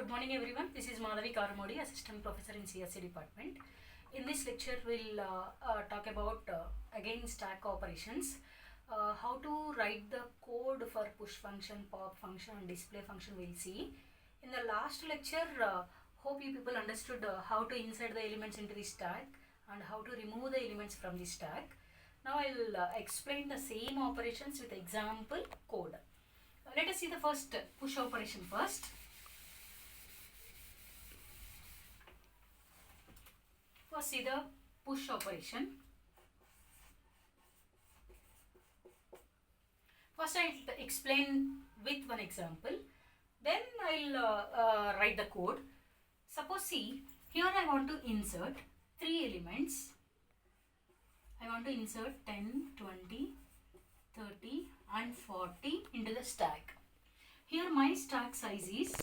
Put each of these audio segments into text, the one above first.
Good morning everyone. This is Madhavi Karamodi, Assistant Professor in CSE Department. In this lecture, we'll talk about again stack operations. How to write the code for push function, pop function and display function we'll see. In the last lecture, hope you people understood how to insert the elements into the stack and how to remove the elements from the stack. Now I'll explain the same operations with example code. Let us see the first push operation first. First see the push operation. First I'll explain with one example. Then I'll write the code. Suppose see, here I want to insert 3 elements. I want to insert 10, 20, 30 and 40 into the stack. Here my stack size is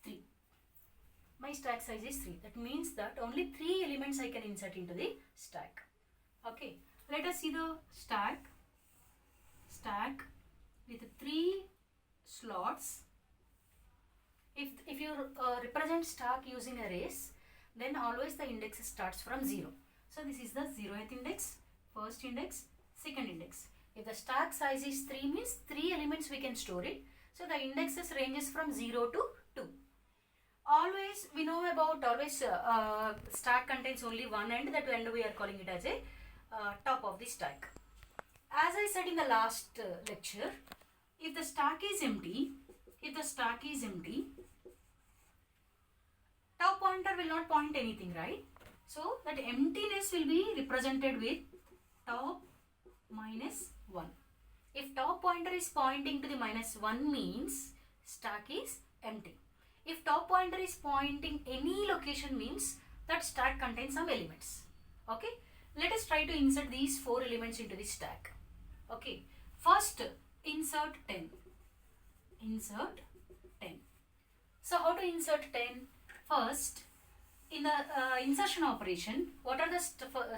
3. My stack size is 3. That means that only 3 elements I can insert into the stack. Okay, let us see the stack with 3 slots. If you represent stack using arrays, then always the index starts from 0. So this is the 0th index, first index, second index. If the stack size is 3 means 3 elements we can store it. So the indexes ranges from 0 to 2. Always we know about stack contains only one end. That end we are calling it as a top of the stack. As I said in the last lecture, if the stack is empty, top pointer will not point anything, right? So that emptiness will be represented with top minus 1. If top pointer is pointing to the -1 means stack is empty. If top pointer is pointing any location means that stack contains some elements. Okay, let us try to insert these 4 elements into the stack. Okay, first insert 10. So how to insert 10? First, in the insertion operation, what are the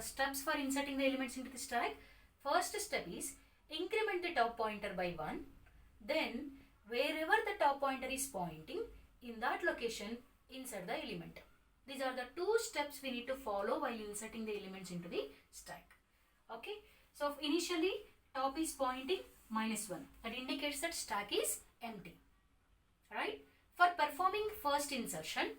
steps for inserting the elements into the stack? First step is increment the top pointer by 1. Then wherever the top pointer is pointing, in that location insert the element. These are the 2 steps we need to follow while inserting the elements into the stack. Okay, so initially top is pointing -1. That indicates that stack is empty. Right? For performing first insertion,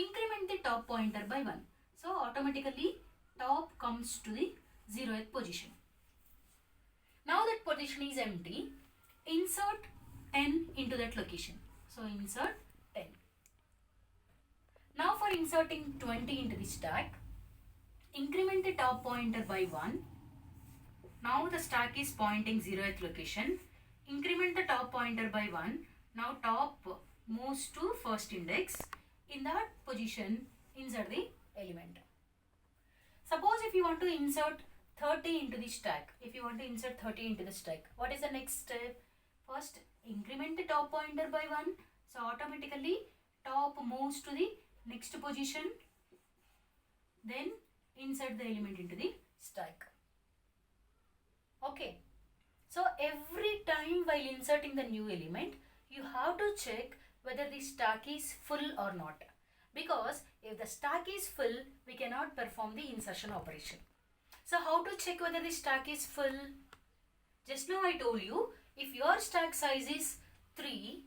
increment the top pointer by 1. So automatically top comes to the 0th position. Now that position is empty, insert 10 into that location. So insert 10. Now for inserting 20 into the stack, increment the top pointer by 1. Now the stack is pointing 0th location. Increment the top pointer by 1. Now top moves to first index. In that position, insert the element. Suppose if you want to insert 30 into the stack. What is the next step? First, increment the top pointer by 1. So automatically top moves to the next position. Then insert the element into the stack. Okay. So every time while inserting the new element, you have to check whether the stack is full or not. Because if the stack is full, we cannot perform the insertion operation. So how to check whether the stack is full? Just now I told you, if your stack size is 3,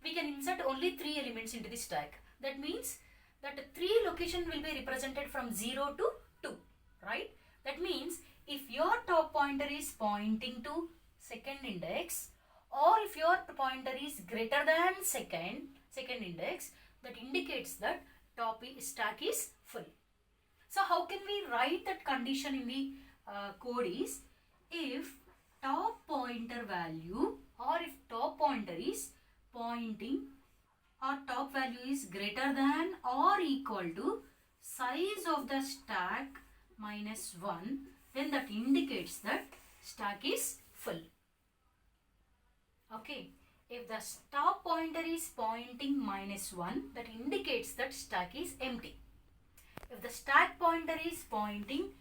we can insert only 3 elements into the stack. That means that 3 location will be represented from 0 to 2, right? That means if your top pointer is pointing to second index, or if your pointer is greater than second index, that indicates that stack is full. So how can we write that condition in the code is, if top pointer value or if top pointer is pointing or top value is greater than or equal to size of the stack -1, then that indicates that stack is full. Okay, if the top pointer is pointing -1, that indicates that stack is empty. If the stack pointer is pointing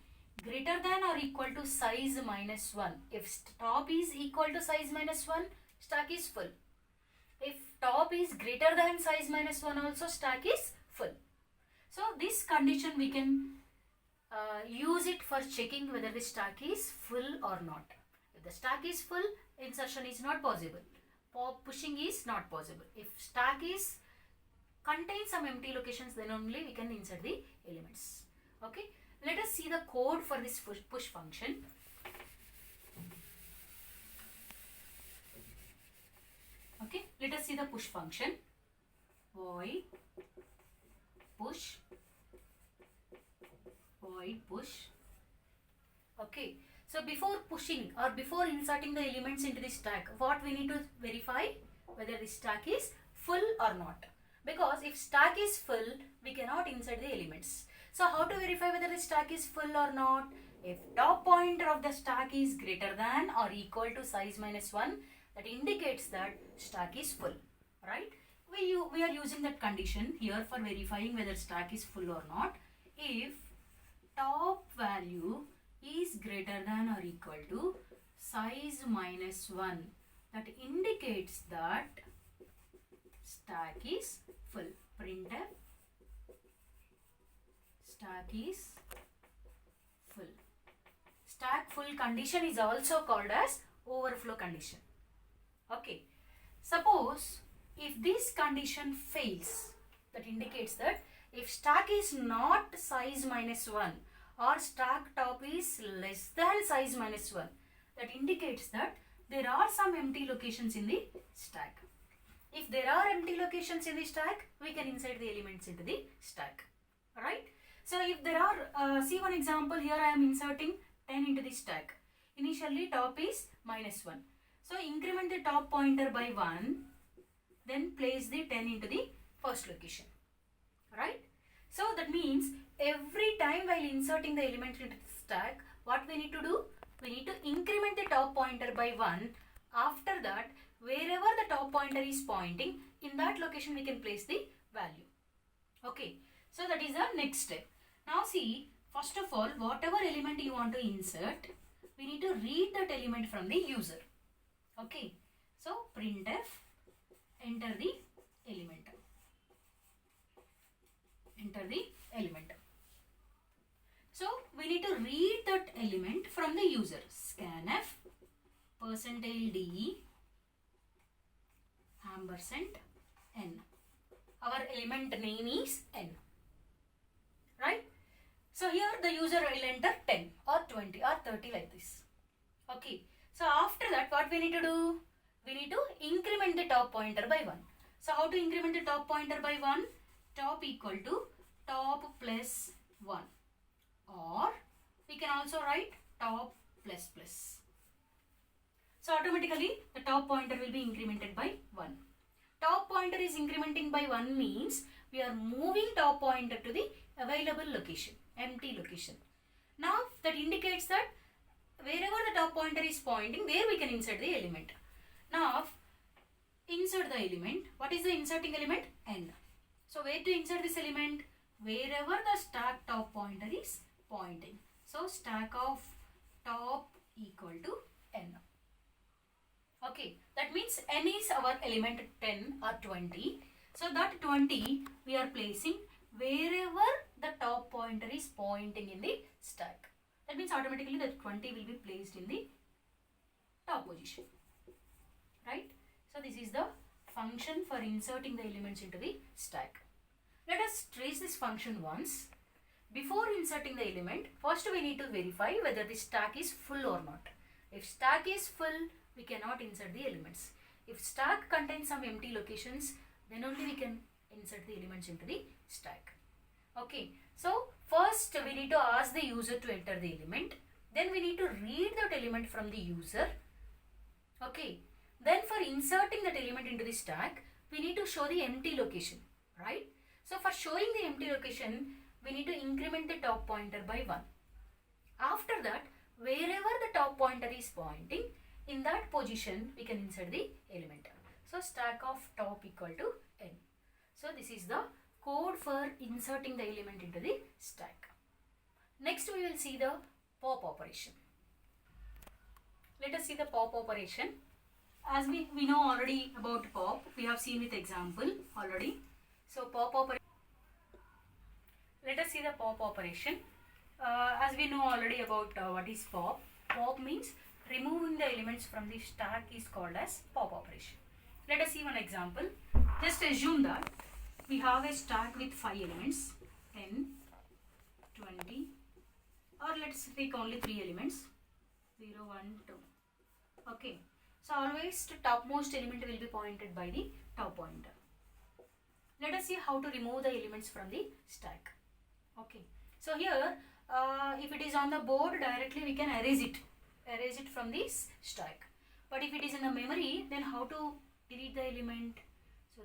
greater than or equal to size -1, if top is equal to size -1, stack is full. If top is greater than size minus 1 also, stack is full. So this condition we can use it for checking whether the stack is full or not. If the stack is full, insertion is not possible. Pushing is not possible. If stack is contains some empty locations, then only we can insert the elements. Okay, let us see the code for this push function. Okay, let us see the push function. Void push, void push. Okay, so before pushing or before inserting the elements into the stack, what we need to verify? Whether the stack is full or not. Because if stack is full, we cannot insert the elements. So how to verify whether the stack is full or not? If top pointer of the stack is greater than or equal to size minus 1, that indicates that stack is full, right? We are using that condition here for verifying whether stack is full or not. If top value is greater than or equal to size minus 1, that indicates that stack is full. Printf stack is full. Stack full condition is also called as overflow condition. Okay, suppose if this condition fails, that indicates that if stack is not size minus 1 or stack top is less than size minus 1, that indicates that there are some empty locations in the stack. If there are empty locations in the stack, we can insert the elements into the stack. Alright. So if there are, see one example here, I am inserting 10 into the stack. Initially top is minus 1. So increment the top pointer by 1, then place the 10 into the first location. Right. So that means every time while inserting the element into the stack, what we need to do? We need to increment the top pointer by 1. After that, wherever the top pointer is pointing, in that location we can place the value. Okay, so that is the next step. Now see, first of all, whatever element you want to insert, we need to read that element from the user. Okay, so printf, enter the element. Enter the element. So we need to read that element from the user. Scanf %d ampersand n. Our element name is n. Right? So here the user will enter 10 or 20 or 30 like this. Okay. So after that, what we need to do? We need to increment the top pointer by 1. So how to increment the top pointer by 1? Top equal to top plus 1. Or we can also write top plus plus. So automatically the top pointer will be incremented by 1. Top pointer is incrementing by 1 means we are moving top pointer to the available location, empty location. Now that indicates that wherever the top pointer is pointing, there we can insert the element. Now insert the element. What is the inserting element? N. So where to insert this element? Wherever the stack top pointer is pointing. So stack of top equal to n. Okay, that means n is our element 10 or 20. So that 20 we are placing wherever the top pointer is pointing in the stack. That means automatically that 20 will be placed in the top position. Right? So this is the function for inserting the elements into the stack. Let us trace this function once. Before inserting the element, first we need to verify whether the stack is full or not. If stack is full, we cannot insert the elements. If stack contains some empty locations, then only we can insert the elements into the stack. Okay, so first we need to ask the user to enter the element. Then we need to read that element from the user. Okay, then for inserting that element into the stack, we need to show the empty location, right? So for showing the empty location, we need to increment the top pointer by 1. After that, wherever the top pointer is pointing, in that position we can insert the element. So stack of top equal to n. So this is the code for inserting the element into the stack. Next we will see the pop operation. Let us see the pop operation. As we know already about pop, we have seen with example already. So pop operation. Let us see the pop operation. As we know already about what is pop. Pop means removing the elements from the stack is called as pop operation. Let us see one example. Just assume that we have a stack with 5 elements, 10, 20, or let's take only 3 elements, 0, 1, 2. Okay. So always the topmost element will be pointed by the top pointer. Let us see how to remove the elements from the stack. Okay. So here, if it is on the board directly, we can erase it from this stack. But if it is in the memory, then how to delete the element? So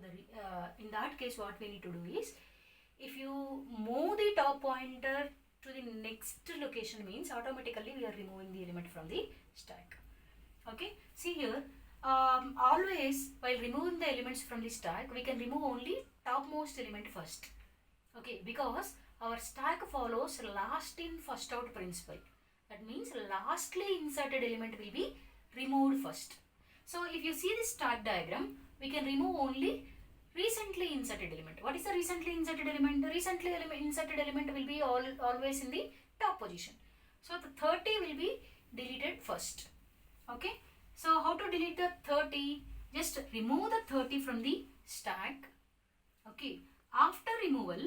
in that case, what we need to do is, if you move the top pointer to the next location, means automatically we are removing the element from the stack. Okay, see here, always while removing the elements from the stack, we can remove only topmost element first. Okay, because our stack follows last in first out principle. That means lastly inserted element will be removed first. So if you see this stack diagram, we can remove only recently inserted element. What is the recently inserted element? The recently inserted element will be always in the top position. So the 30 will be deleted first. Okay. So how to delete the 30? Just remove the 30 from the stack. Okay. After removal,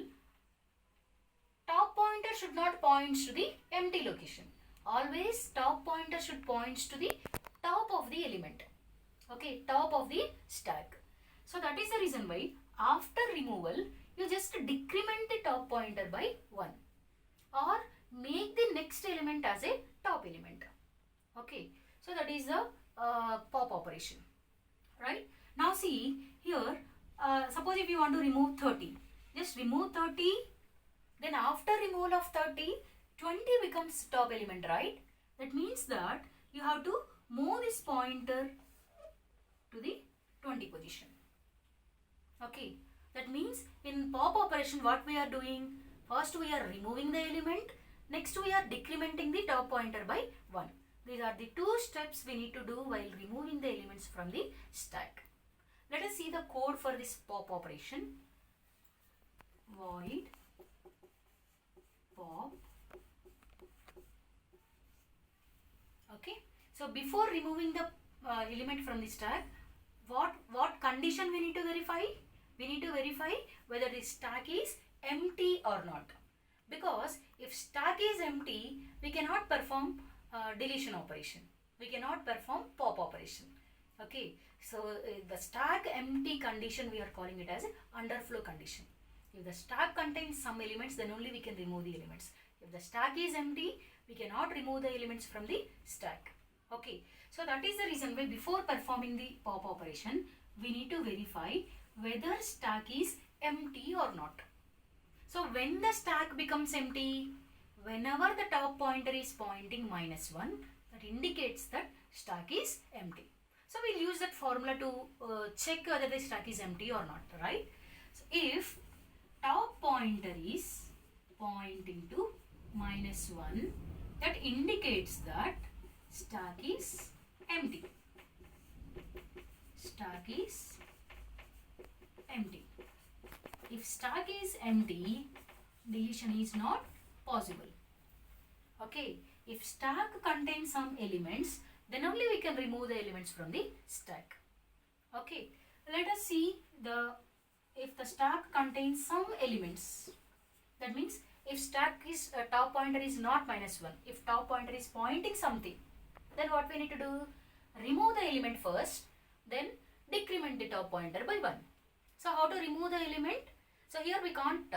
top pointer should not point to the empty location. Always top pointer should point to the top of the element. Okay. Top of the stack. So that is the reason why after removal, you just decrement the top pointer by 1 or make the next element as a top element. Okay. So that is the pop operation. Right. Now see here, suppose if you want to remove 30, just remove 30. Then after removal of 30, 20 becomes top element, right? That means that you have to move this pointer to the 20 position. Okay, that means in pop operation what we are doing? First we are removing the element, next we are decrementing the top pointer by 1. These are the 2 steps we need to do while removing the elements from the stack. Let us see the code for this pop operation. Void pop. Okay, so before removing the element from the stack, what condition we need to verify? We need to verify whether the stack is empty or not. Because if stack is empty, we cannot perform deletion operation. We cannot perform pop operation. Okay, so the stack empty condition we are calling it as underflow condition. If the stack contains some elements, then only we can remove the elements. If the stack is empty, we cannot remove the elements from the stack. Okay, so that is the reason why before performing the pop operation, we need to verify whether stack is empty or not. So when the stack becomes empty, whenever the top pointer is pointing -1, that indicates that stack is empty. So we'll use that formula to check whether the stack is empty or not, right? So if top pointer is pointing to -1, that indicates that stack is empty. Stack is empty. If stack is empty, deletion is not possible. Okay, if stack contains some elements, then only we can remove the elements from the stack. Okay, let us see if the stack contains some elements. That means if stack is top pointer is not -1, if top pointer is pointing something, then what we need to do? Remove the element first, then decrement the top pointer by 1. So how to remove the element? So here we can't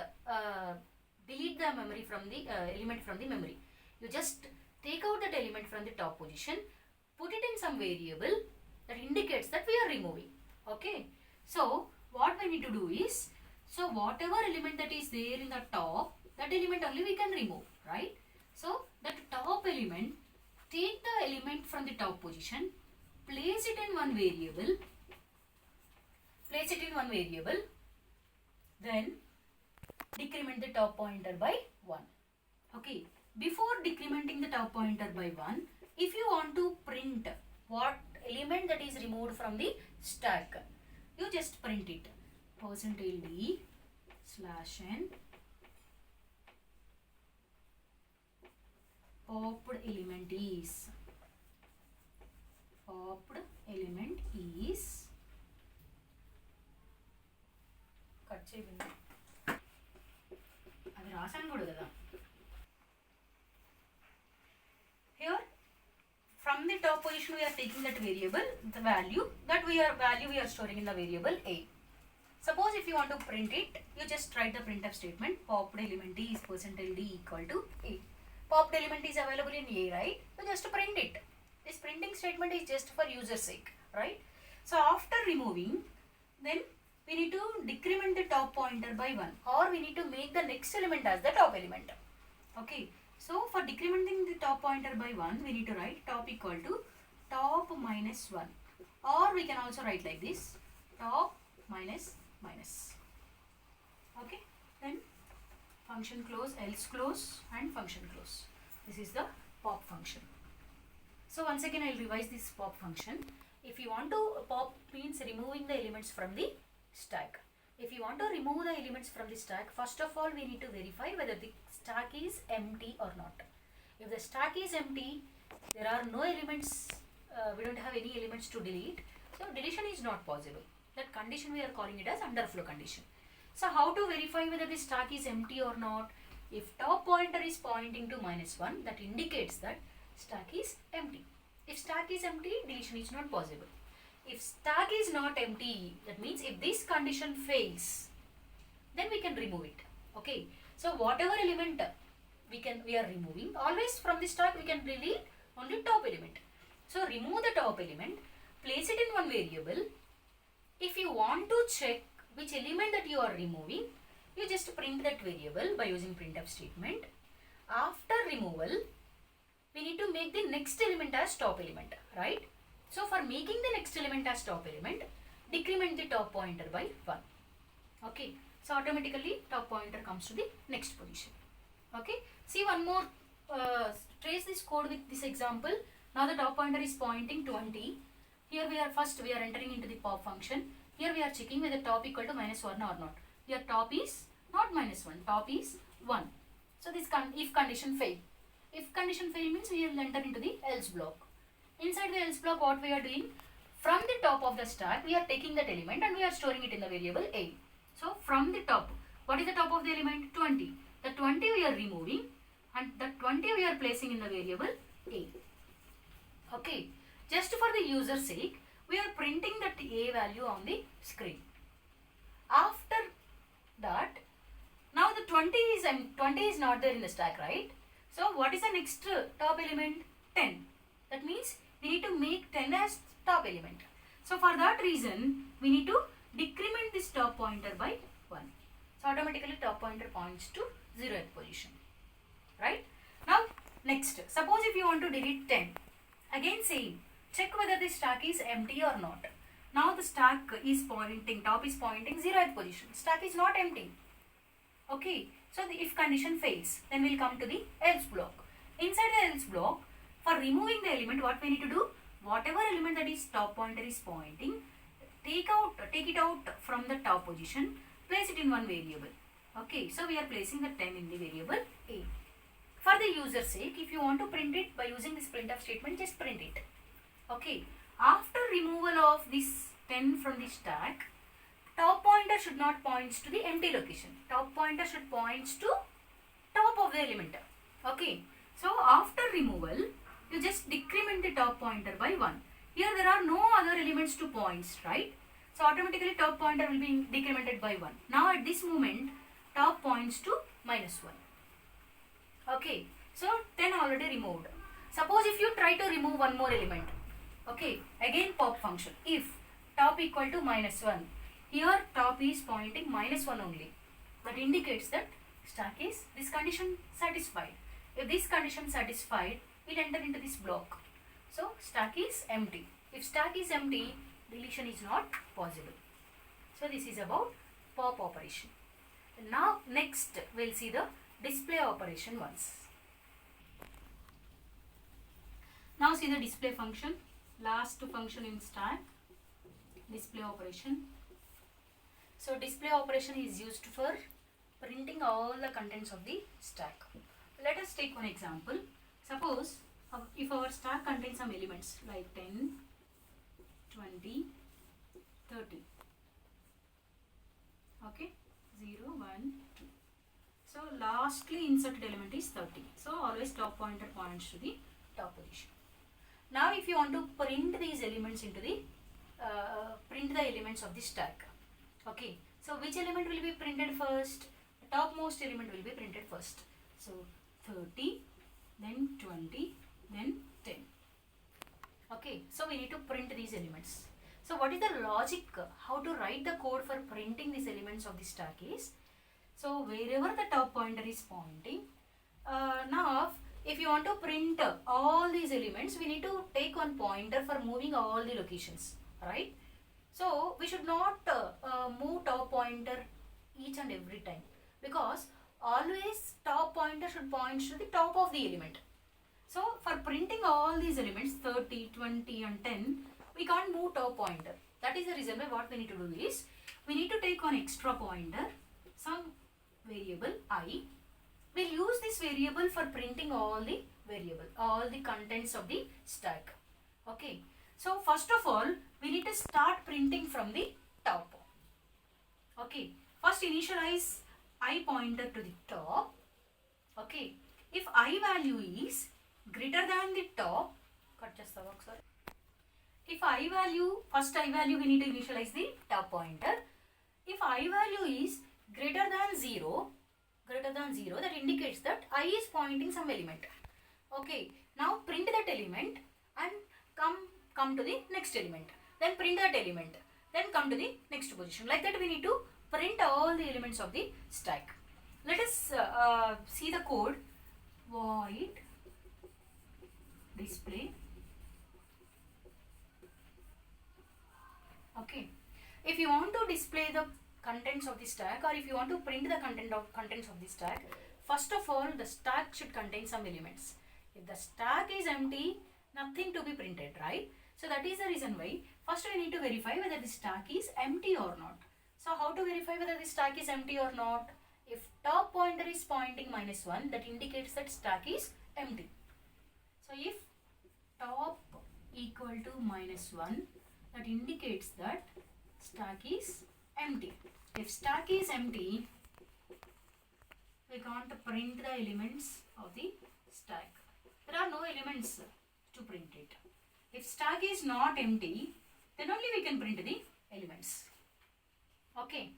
delete the memory from the element from the memory. You just take out that element from the top position, put it in some variable that indicates that we are removing. Okay. So what we need to do is, so whatever element that is there in the top, that element only we can remove, right? So that top element, take the element from the top position, place it in one variable, then decrement the top pointer by 1. Okay, before decrementing the top pointer by 1, if you want to print what element that is removed from the stack, you just print it. %d /n popped element is cut చేయండి అది రాసాను కూడా కదా. Here from the top position we are taking that variable, the value we are storing in the variable a. Suppose if you want to print it, you just write the printf statement, popped element is %d equal to a. Popped element is available in a, right? So just print it. This printing statement is just for user sake, right? So after removing, then we need to decrement the top pointer by 1, or we need to make the next element as the top element. Okay, so for decrementing the top pointer by 1, we need to write top equal to top minus 1, or we can also write like this, top minus minus. Okay, then function close, else close, and function close. This is the pop function. So once again I will revise this pop function. If you want to pop means removing the elements from the stack. If you want to remove the elements from the stack, first of all we need to verify whether the stack is empty or not. If the stack is empty, there are no elements, we don't have any elements to delete, so deletion is not possible. That condition we are calling it as underflow condition. So how to verify whether the stack is empty or not? If top pointer is pointing to -1, that indicates that stack is empty. If stack is empty, deletion is not possible. If stack is not empty, that means if this condition fails, then we can remove it. Okay, so whatever element we are removing, always from the stack we can delete only top element. So remove the top element, place it in one variable. If you want to check which element that you are removing, you just print that variable by using printf statement. After removal, we need to make the next element as top element, right? So for making the next element as top element, decrement the top pointer by 1. Okay, so automatically top pointer comes to the next position. Okay, see one more, trace this code with this example. Now the top pointer is pointing 20. Here we are entering into the pop function. Here we are checking whether top equal to -1 or not. Here top is not -1, top is 1. So this if condition fail. If condition fail means we will enter into the else block. Inside the else block, what we are doing, from the top of the stack we are taking that element and we are storing it in the variable a. So from the top, what is the top of the element? 20. The 20 we are removing and the 20 we are placing in the variable a. Okay, just for the user sake, we are printing that a value on the screen. After that, now the 20 is not there in the stack, right? So what is the next top element? 10. That means we need to make 10 as top element. So for that reason, we need to decrement this top pointer by 1. So automatically top pointer points to 0th position, right? Now next, suppose if you want to delete 10, again same, check whether the stack is empty or not. Now the stack is pointing, top is pointing 0th position, stack is not empty. Okay, so if condition fails, then we'll come to the else block. Inside the else block, for removing the element, what we need to do, whatever element that is top pointer is pointing, take it out from the top position, place it in one variable. Okay, so we are placing the 10 in the variable a. For the user sake, if you want to print it by using this printf statement, just print it. Okay, after removal of this 10 from the stack, top pointer should not point to the empty location. Top pointer should point to top of the element. Okay, so after removal, you just decrement the top pointer by 1. Here there are no other elements to points, right? So automatically top pointer will be decremented by 1. Now at this moment, top points to -1. Okay, so 10 already removed. Suppose if you try to remove one more element, okay, again pop function. If top equal to -1, here top is pointing -1 only. That indicates that stack is this condition satisfied. If this condition satisfied, we'll enter into this block. So stack is empty. If stack is empty, deletion is not possible. So this is about pop operation. And now next we'll see the display operation once. Now see the display function. last function in stack, display operation. So display operation is used for printing all the contents of the stack. Let us take one example. Suppose if our stack contains some elements like 10, 20, 30. Okay, 0, 1, 2. So lastly inserted element is 30. So always top pointer points to the top position. Now if you want to print these elements into the print the elements of the stack. Okay, so which element will be printed first? The topmost element will be printed first. So 30, then 20, then 10. Okay, so we need to print these elements. So what is the logic, how to write the code for printing these elements of the stack is, so wherever the top pointer is pointing, now if you want to print all these elements, we need to take one pointer for moving all the locations, right? So we should not move top pointer each and every time, because always top pointer should point to the top of the element. So for printing all these elements 30, 20 and 10, we can't move top pointer. That is the reason why what we need to do is, we need to take one extra pointer, some variable I. We'll use this variable for printing all the contents of the stack. Okay. So first of all, we need to start printing from the top. Okay. First initialize I pointer to the top. Okay. If I value is greater than the top, if I value, first I value we need to initialize the top pointer. If I value is greater than 0, that indicates that I is pointing some element. Okay, now print that element and come to the next element. Then print that element. Then come to the next position. Like that we need to print all the elements of the stack. Let us see the code. Void display. Okay. If you want to display the contents of the stack, or if you want to print the contents of the stack, first of all the stack should contain some elements. If the stack is empty, nothing to be printed, right? So that is the reason why first we need to verify whether the stack is empty or not. So how to verify whether the stack is empty or not? If top pointer is pointing -1, that indicates that stack is empty. So if top equal to -1, that indicates that stack is empty. If stack is empty, we can't print the elements of the stack. There are no elements to print it. If stack is not empty, then only we can print the elements. Okay.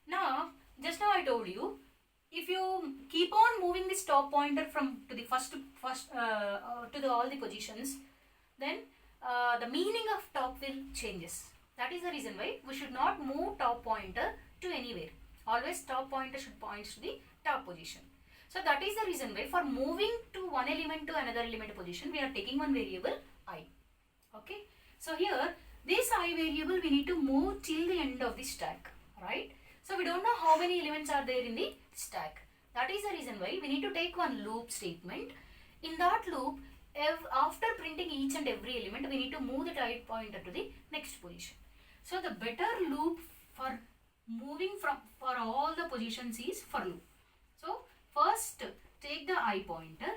Now, just now I told you, if you keep on moving this top pointer from to the first to all the positions, then the meaning of top will changes. That is the reason why we should not move top pointer to anywhere. Always top pointer should point to the top position. So that is the reason why for moving to one element to another element position, we are taking one variable I. Okay. So here this I variable we need to move till the end of the stack, right? So we don't know how many elements are there in the stack. That is the reason why we need to take one loop statement. In that loop, after printing each and every element, we need to move the type pointer to the next position. So the better loop for moving for all the positions is for loop. So first take the I pointer,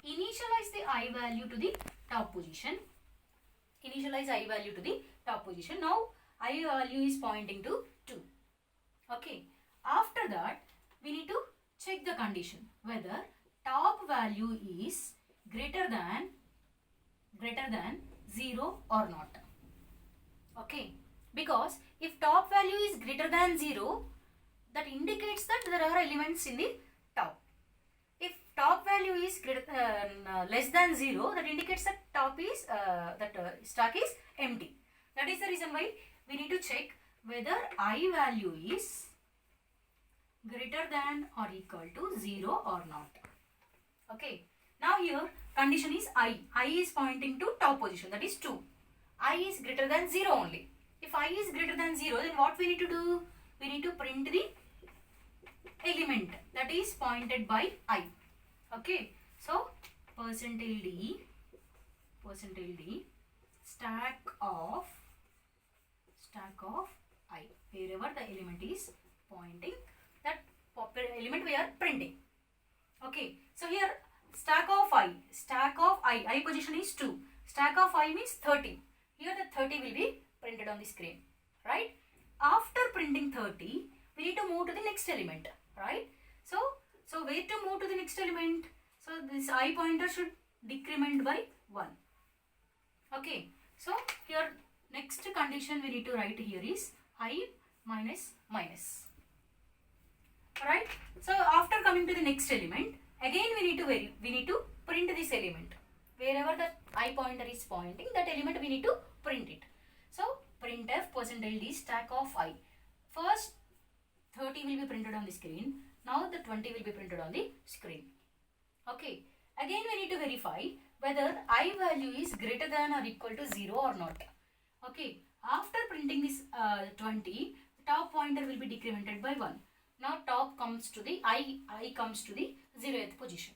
initialize the I value to the top position. Initialize I value to the top position. Now I value is pointing to 2. Okay. After that, we need to check the condition whether top value is greater than 0 or not. Okay. Because if top value is greater than 0, that indicates that there are elements in the top. If top value is less than 0, that indicates that stack is empty. That is the reason why we need to check whether I value is greater than or equal to 0 or not. Okay. Now here condition is I. I is pointing to top position, that is 2. I is greater than 0 only. If I is greater than 0, then what we need to do? We need to print the element that is pointed by I. Okay. So %d stack of I, wherever the element is pointing, that element we are printing. Okay, so here stack of I position is 2. Stack of I means 30. Here the 30 will be printed on the screen, right? After printing 30, we need to move to the next element, right? So where to move to the next element? So this I pointer should decrement by 1. Okay, so here next condition we need to write here is I minus minus. Alright, so after coming to the next element, again we need to print this element. Wherever the I pointer is pointing, that element we need to print it. So printf %d stack of I. First 30 will be printed on the screen. Now the 20 will be printed on the screen. Okay, again we need to verify whether I value is greater than or equal to 0 or not. Okay, after printing this 20, the top pointer will be decremented by 1. Now top comes to the I comes to the 0th position.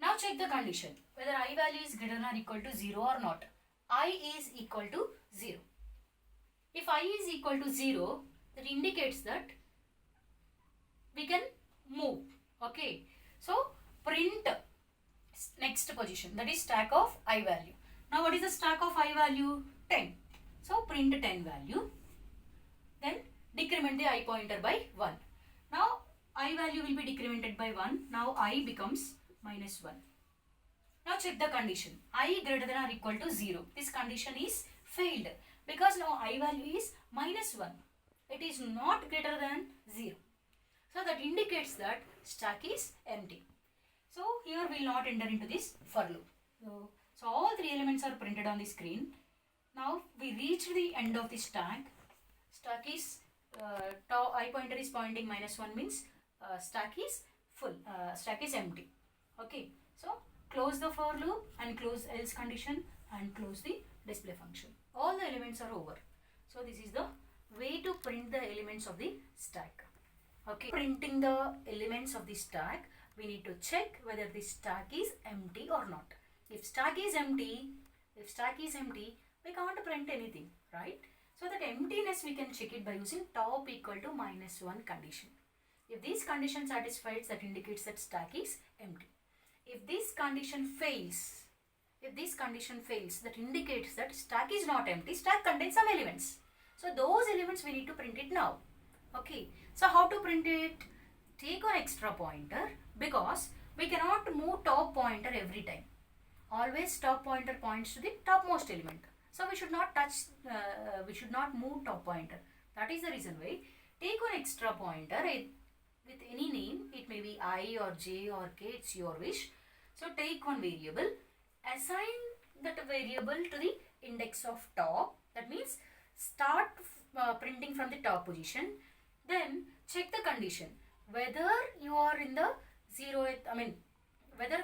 Now check the condition whether I value is greater than or equal to 0 or not. I is equal to 0. If I is equal to 0, that indicates that we can move. Okay, so print next position, that is stack of I value. Now what is the stack of I value? 10. So print 10 value, then decrement the I pointer by 1. Now I value will be decremented by 1. Now I becomes minus 1. Now check the condition. I greater than or equal to 0. This condition is failed because now I value is minus 1. It is not greater than 0. So that indicates that stack is empty. So here we will not enter into this for loop. So all three elements are printed on the screen. Now we reach the end of the stack. Stack is I pointer is pointing minus 1 means stack is full. Stack is empty. Okay. So close the for loop and close else condition and close the display function. All the elements are over. So this is the way to print the elements of the stack. Okay. Printing the elements of the stack, we need to check whether the stack is empty or not. If stack is empty, we can't print anything, right? So that emptiness we can check it by using top equal to minus 1 condition. If this condition satisfies, that indicates that stack is empty. If this condition fails, that indicates that stack is not empty, stack contains some elements. So those elements we need to print it now. Okay, so how to print it? Take an extra pointer because we cannot move top pointer every time. Always top pointer points to the topmost element. So we should not touch, we should not move top pointer. That is the reason why take an extra pointer with any name. It may be I or J or K, it's your wish. So take one variable, assign that variable to the index of top. That means start printing from the top position. Then check the condition whether you are in the 0th, whether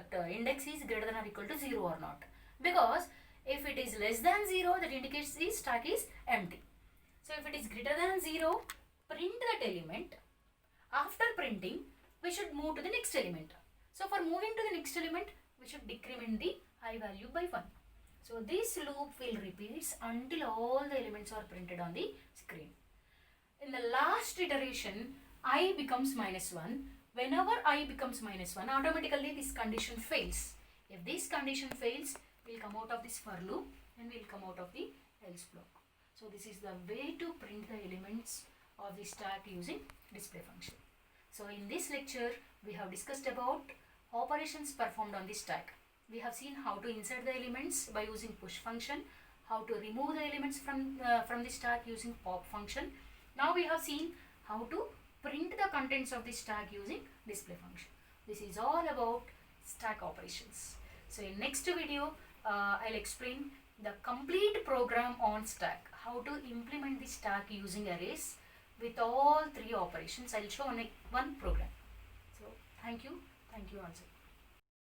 the index is greater than or equal to 0 or not. Because if it is less than 0, that indicates the stack is empty. So if it is greater than 0, print that element. After printing, we should move to the next element. So for moving to the next element, we should decrement the I value by 1. So this loop will repeat until all the elements are printed on the screen. In the last iteration, I becomes minus 1. Whenever I becomes minus 1, automatically this condition fails. If this condition fails, we'll come out of this for loop and we'll come out of the else block. So this is the way to print the elements of the stack using display function. So in this lecture, we have discussed about operations performed on the stack. We have seen how to insert the elements by using push function, how to remove the elements from the stack using pop function. Now we have seen how to print the contents of the stack using display function. This is all about stack operations. So in next video, I'll explain the complete program on stack, how to implement the stack using arrays with all three operations. I'll show one program. So thank you also.